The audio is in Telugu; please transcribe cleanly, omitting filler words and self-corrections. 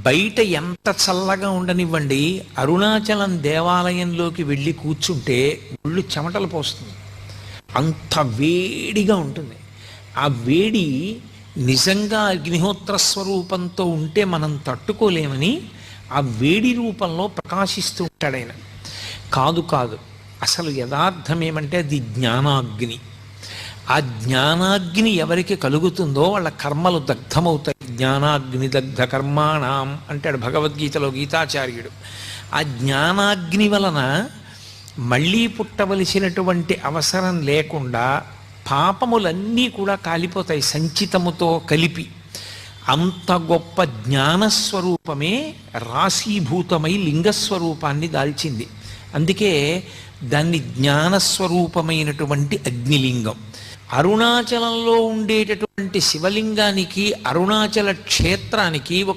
బయట ఎంత చల్లగా ఉండనివ్వండి, అరుణాచలం దేవాలయంలోకి వెళ్ళి కూర్చుంటే ఒళ్ళు చెమటలు పోస్తుంది. అంత వేడిగా ఉంటుంది. ఆ వేడి నిజంగా అగ్నిహోత్ర స్వరూపంతో ఉంటే మనం తట్టుకోలేమని ఆ వేడి రూపంలో ప్రకాశిస్తూ ఉంటాడు ఆయన. కాదు కాదు, అసలు యథార్థం ఏమంటే అది జ్ఞానాగ్ని. ఆ జ్ఞానాగ్ని ఎవరికి కలుగుతుందో వాళ్ళ కర్మలు దగ్ధమవుతాయి. జ్ఞానాగ్ని దగ్ధ కర్మాణం అంటాడు భగవద్గీతలో గీతాచార్యుడు. ఆ జ్ఞానాగ్ని వలన మళ్ళీ పుట్టవలసినటువంటి అవసరం లేకుండా పాపములన్నీ కూడా కాలిపోతాయి సంచితముతో కలిపి. అంత గొప్ప జ్ఞానస్వరూపమే రాశీభూతమై లింగస్వరూపాన్ని దాల్చింది. అందుకే దాన్ని జ్ఞానస్వరూపమైనటువంటి అగ్నిలింగం. అరుణాచలంలో ఉండేటటువంటి శివలింగానికి, అరుణాచల క్షేత్రానికి ఒక